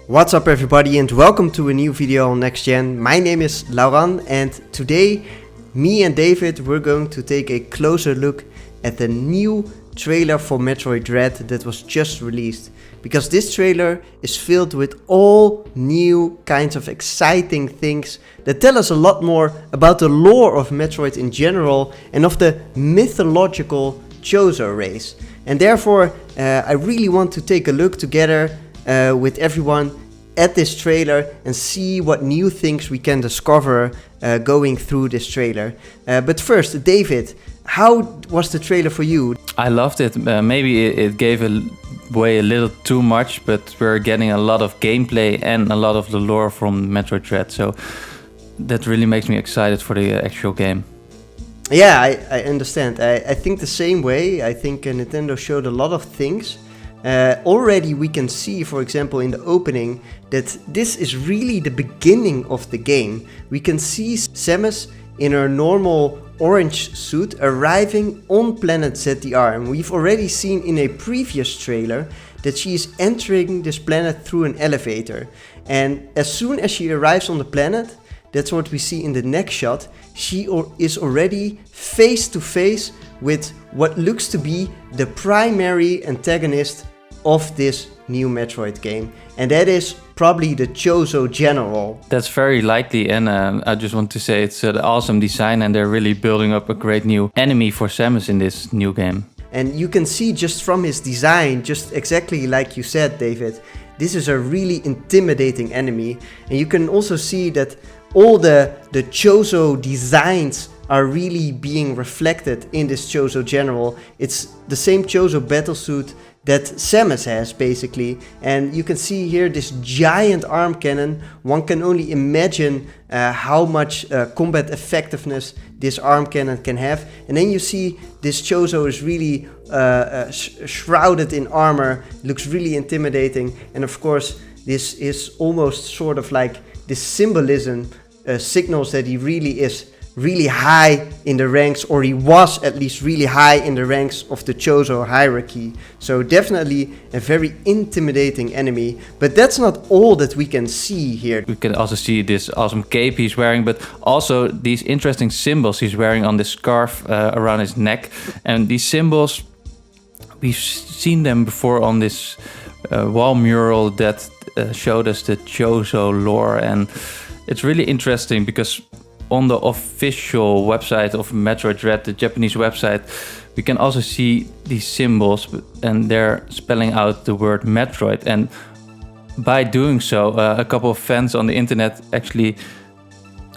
What's up everybody and welcome to a new video on Next Gen. My name is Lauran and today me and David we're going to take a closer look at the new trailer for Metroid Dread that was just released. Because this trailer is filled with all new kinds of exciting things that tell us a lot more about the lore of Metroid in general and of the mythological Chozo race. And therefore I really want to take a look together with everyone at this trailer and see what new things we can discover going through this trailer. But first, David, how was the trailer for you? I loved it. Maybe it gave away a little too much, but we're getting a lot of gameplay and a lot of the lore from Metroid Dread, so that really makes me excited for the actual game. Yeah, I understand. I think the same way. I think Nintendo showed a lot of things. Already we can see, for example, in the opening that this is really the beginning of the game. We can see Samus in her normal orange suit arriving on planet ZDR, and we've already seen in a previous trailer that she is entering this planet through an elevator. And as soon as she arrives on the planet, that's what we see in the next shot, she is already face to face with what looks to be the primary antagonist of this new Metroid game, and that is probably the Chozo General. That's very likely, and I just want to say it's an awesome design, and they're really building up a great new enemy for Samus in this new game. And you can see just from his design, just exactly like you said, David, this is a really intimidating enemy. And you can also see that all the Chozo designs are really being reflected in this Chozo General. It's the same Chozo battlesuit that Samus has, basically. And you can see here this giant arm cannon. One can only imagine how much combat effectiveness this arm cannon can have. And then you see this Chozo is really shrouded in armor, looks really intimidating. And of course, this is almost sort of like this symbolism signals that he really is really high in the ranks, or he was at least really high in the ranks of the Chozo hierarchy. So definitely a very intimidating enemy, but that's not all that we can see here. We can also see this awesome cape he's wearing, but also these interesting symbols he's wearing on this scarf around his neck. And these symbols, we've seen them before on this wall mural that showed us the Chozo lore, and it's really interesting because on the official website of Metroid Dread, the Japanese website, we can also see these symbols, and they're spelling out the word Metroid. And by doing so, a couple of fans on the internet actually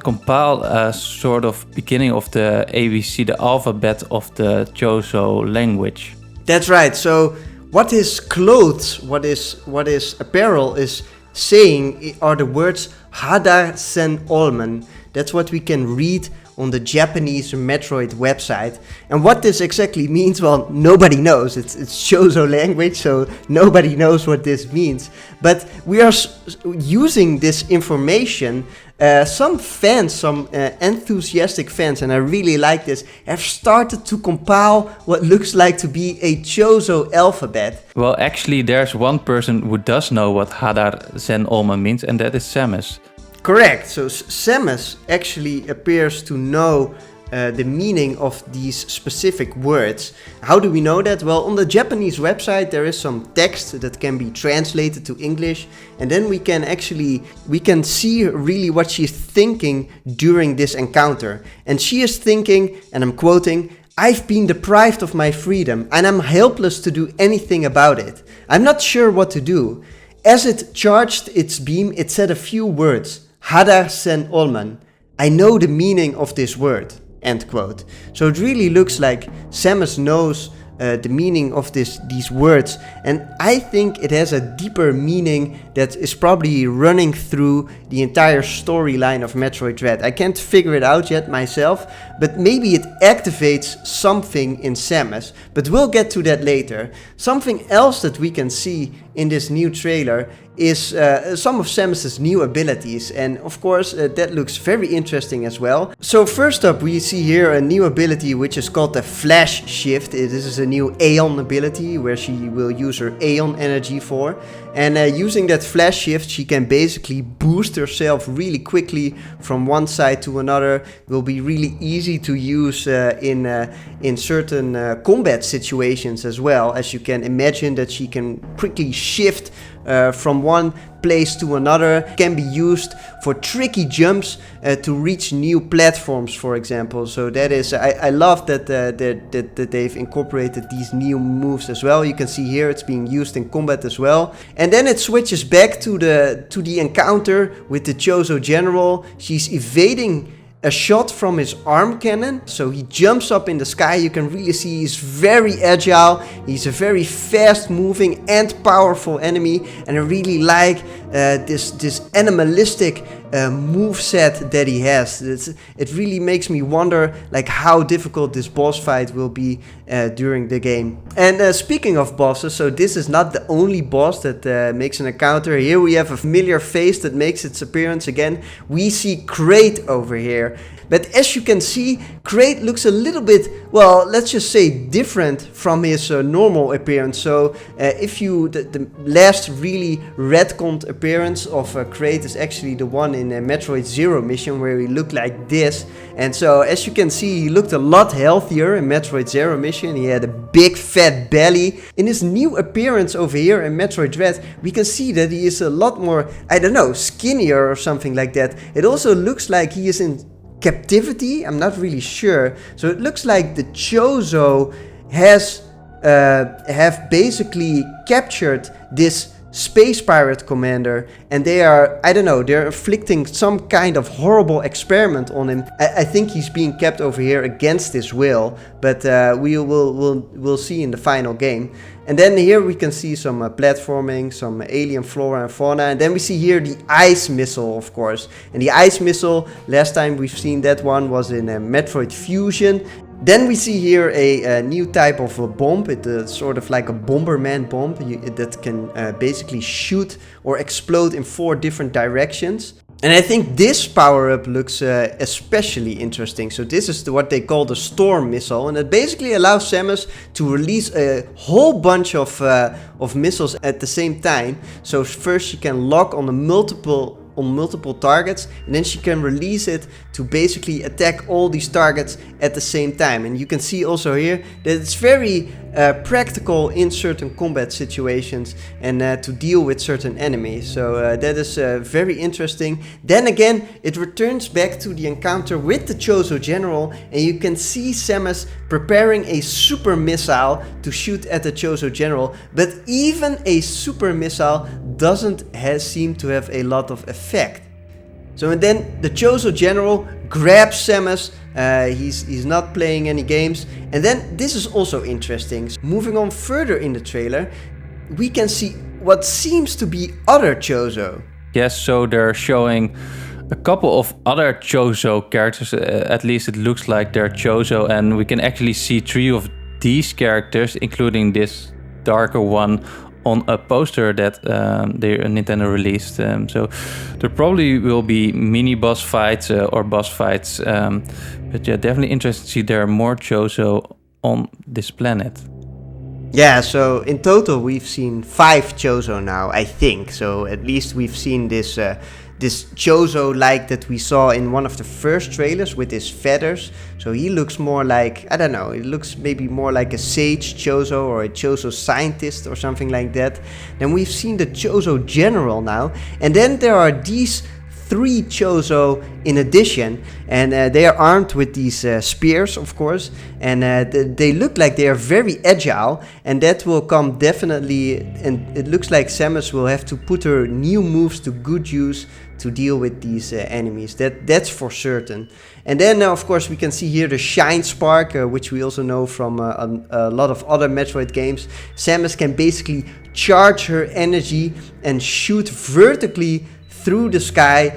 compiled a sort of beginning of the ABC, the alphabet of the Chozo language. That's right. So what his clothes, what his apparel is saying are the words Hadar Sen Olmen. That's what we can read on the Japanese Metroid website. And what this exactly means, well, nobody knows. It's Chozo language, so nobody knows what this means. But we are using this information. Some fans, some enthusiastic fans, and I really like this, have started to compile what looks like to be a Chozo alphabet. Well, actually, there's one person who does know what Hadar Sen Olmen means, and that is Samus. Correct. So Samus actually appears to know the meaning of these specific words. How do we know that? Well, on the Japanese website there is some text that can be translated to English, and then we can see really what she's thinking during this encounter. And she is thinking, and I'm quoting, "I've been deprived of my freedom and I'm helpless to do anything about it. I'm not sure what to do. As it charged its beam, it said a few words. Hadar Sen Olmen. I know the meaning of this word." End quote. So it really looks like Samus knows the meaning of these words, and I think it has a deeper meaning that is probably running through the entire storyline of Metroid Dread. I can't figure it out yet myself, but maybe it activates something in Samus. But we'll get to that later. Something else that we can see in this new trailer is some of Samus's new abilities, and of course that looks very interesting as well. So first up we see here a new ability which is called the Flash Shift. This is a new Aeon ability where she will use her Aeon energy for, and using that Flash Shift she can basically boost herself really quickly from one side to another. It will be really easy to use in certain combat situations as well, as you can imagine that she can quickly shift from one place to another. Can be used for tricky jumps to reach new platforms, for example. So that is, I love that they've incorporated these new moves as well. You can see here it's being used in combat as well. And then it switches back to the encounter with the Chozo General. She's evading a shot from his arm cannon, so he jumps up in the sky. You can really see he's very agile. He's a very fast moving and powerful enemy, and I really like this animalistic moveset that he has. It really makes me wonder like how difficult this boss fight will be during the game. And speaking of bosses, so this is not the only boss that makes an encounter. Here we have a familiar face that makes its appearance again. We see Kraid over here. But as you can see, Kraid looks a little bit, well, let's just say different from his normal appearance. So if you, the last really retconned appearance of Kraid is actually the one in Metroid Zero mission where he looked like this. And so as you can see, he looked a lot healthier in Metroid Zero mission. He had a big fat belly. In his new appearance over here in Metroid Dread, we can see that he is a lot more, I don't know, skinnier or something like that. It also looks like he is in captivity. I'm not really sure. So it looks like the Chozo have basically captured this space pirate commander, and they are, I don't know, they're inflicting some kind of horrible experiment on him. I think he's being kept over here against his will, but we'll see in the final game. And then here we can see some platforming, some alien flora and fauna, and then we see here the ice missile, of course. And the ice missile, last time we've seen that one was in Metroid Fusion. Then we see here a new type of a bomb. It's sort of like a Bomberman bomb that can basically shoot or explode in 4 different directions. And I think this power-up looks especially interesting. So this is what they call the Storm Missile, and it basically allows Samus to release a whole bunch of missiles at the same time. So first she can lock on multiple targets, and then she can release it to basically attack all these targets at the same time. And you can see also here that it's very practical in certain combat situations and to deal with certain enemies. So that is very interesting. Then again, it returns back to the encounter with the Chozo General, and you can see Samus preparing a super missile to shoot at the Chozo General. But even a super missile doesn't seem to have a lot of effect. So and then the Chozo General grabs Samus. He's not playing any games. And then this is also interesting. Moving on further in the trailer, we can see what seems to be other Chozo. Yes, so they're showing a couple of other Chozo characters. At least it looks like they're Chozo, and we can actually see 3 of these characters, including this darker one, on a poster that Nintendo released. So there probably will be mini boss fights or boss fights. But yeah, definitely interested to see there are more Chozo on this planet. Yeah, so in total we've seen 5 Chozo now, I think. So at least we've seen this Chozo-like that we saw in one of the first trailers with his feathers. So he looks more like, I don't know, it looks maybe more like a sage Chozo or a Chozo scientist or something like that. Then we've seen the Chozo General now. And then there are these 3 Chozo in addition, and they are armed with these spears, of course, and they look like they are very agile, and that will come definitely, and it looks like Samus will have to put her new moves to good use to deal with these enemies. That's for certain. And then of course we can see here the Shine Spark, which we also know from a lot of other Metroid games. Samus can basically charge her energy and shoot vertically through the sky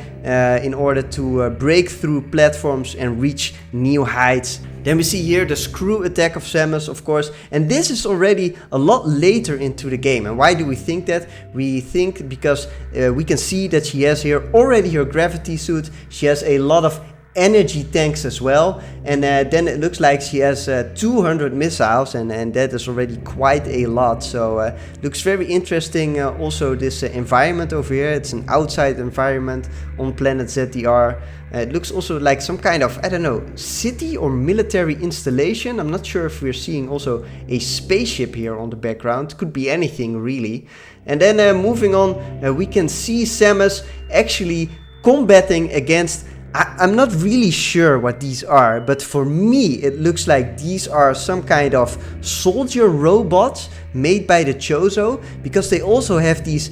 in order to break through platforms and reach new heights. Then we see here the screw attack of Samus, of course, and this is already a lot later into the game. And why do we think that? We think because we can see that she has here already her gravity suit, she has a lot of energy tanks as well, and then it looks like she has 200 missiles, and that is already quite a lot. So looks very interesting. Also this environment over here, it's an outside environment on planet ZDR. It looks also like some kind of, I don't know, city or military installation. I'm not sure if we're seeing also a spaceship here on the background. Could be anything really. And then moving on, we can see Samus actually combating against, I'm not really sure what these are, but for me it looks like these are some kind of soldier robots made by the Chozo, because they also have these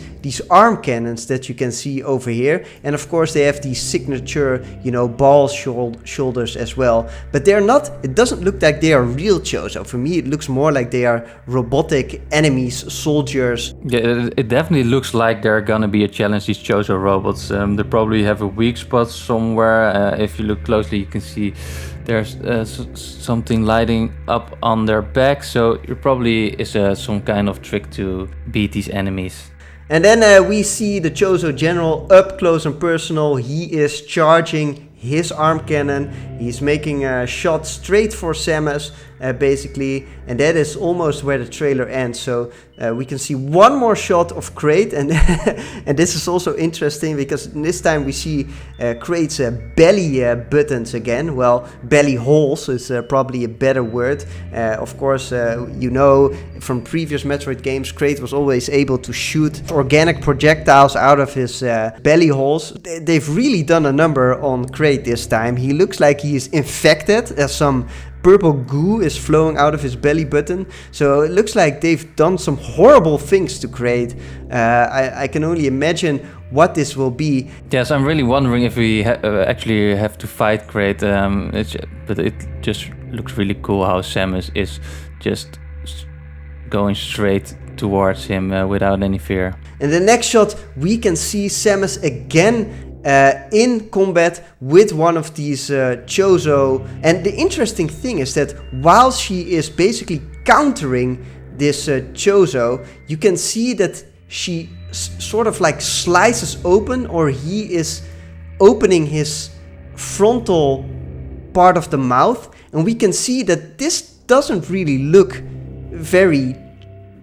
arm cannons that you can see over here, and of course they have these signature, you know, ball shoulders as well. But they're not, it doesn't look like they are real Chozo. For me it looks more like they are robotic enemies, soldiers. Yeah, it definitely looks like they're gonna be a challenge, these Chozo robots. They probably have a weak spot somewhere. If you look closely you can see there's something lighting up on their back, so it probably is some kind of trick to beat these enemies. And then we see the Chozo General up close and personal. He is charging his arm cannon. He's making a shot straight for Samus, basically, and that is almost where the trailer ends. So we can see one more shot of Kraid, and and this is also interesting because this time we see Kraid's belly buttons again. Well, belly holes is probably a better word. Of course, you know from previous Metroid games, Kraid was always able to shoot organic projectiles out of his belly holes. They've really done a number on Kraid this time. He looks like he is infected, as some purple goo is flowing out of his belly button. So it looks like they've done some horrible things to Kraid. I can only imagine what this will be. Yes, I'm really wondering if we actually have to fight Kraid. But it just looks really cool how Samus is just going straight towards him without any fear. In the next shot, we can see Samus again in combat with one of these Chozo. And the interesting thing is that while she is basically countering this Chozo, you can see that she sort of like slices open, or he is opening his frontal part of the mouth, and we can see that this doesn't really look very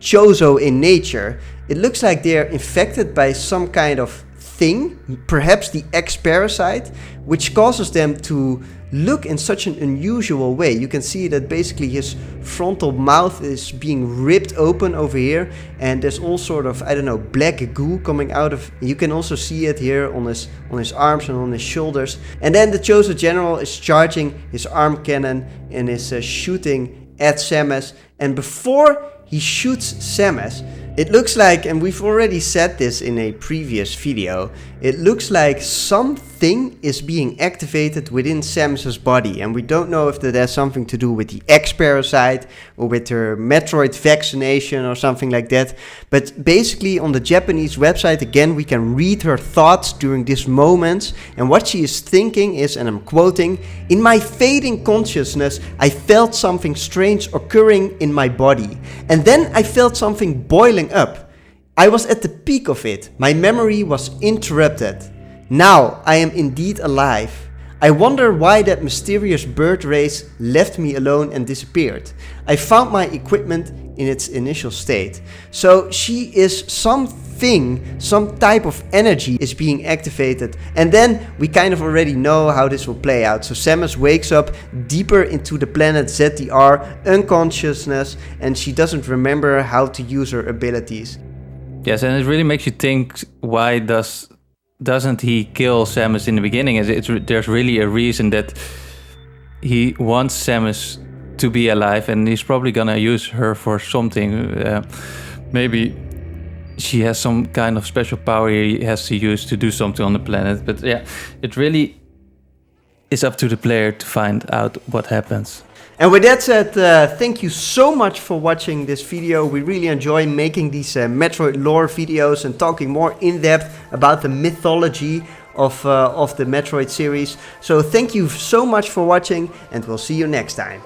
Chozo in nature. It looks like they are infected by some kind of thing, perhaps the X-parasite, which causes them to look in such an unusual way. You can see that basically his frontal mouth is being ripped open over here, and there's all sort of, I don't know, black goo coming out of. You can also see it here on his arms and on his shoulders. And then the Chozo General is charging his arm cannon and is shooting at Samus. And before he shoots Samus, it looks like, and we've already said this in a previous video, it looks like something is being activated within Samus's body, and we don't know if that has something to do with the X-parasite or with her Metroid vaccination or something like that. But basically on the Japanese website, again, we can read her thoughts during this moment, and what she is thinking is, and I'm quoting, "In my fading consciousness, I felt something strange occurring in my body, and then I felt something boiling up. I was at the peak of it. My memory was interrupted. Now I am indeed alive. I wonder why that mysterious bird race left me alone and disappeared. I found my equipment in its initial state." So she is something, some type of energy is being activated. And then we kind of already know how this will play out. So Samus wakes up deeper into the planet ZDR, unconsciousness, and she doesn't remember how to use her abilities. Yes, and it really makes you think, why doesn't he kill Samus in the beginning? There's really a reason that he wants Samus to be alive, and he's probably gonna use her for something. Maybe she has some kind of special power he has to use to do something on the planet. But yeah, it really is up to the player to find out what happens. And with that said, thank you so much for watching this video. We really enjoy making these Metroid lore videos and talking more in depth about the mythology of the Metroid series. So thank you so much for watching, and we'll see you next time.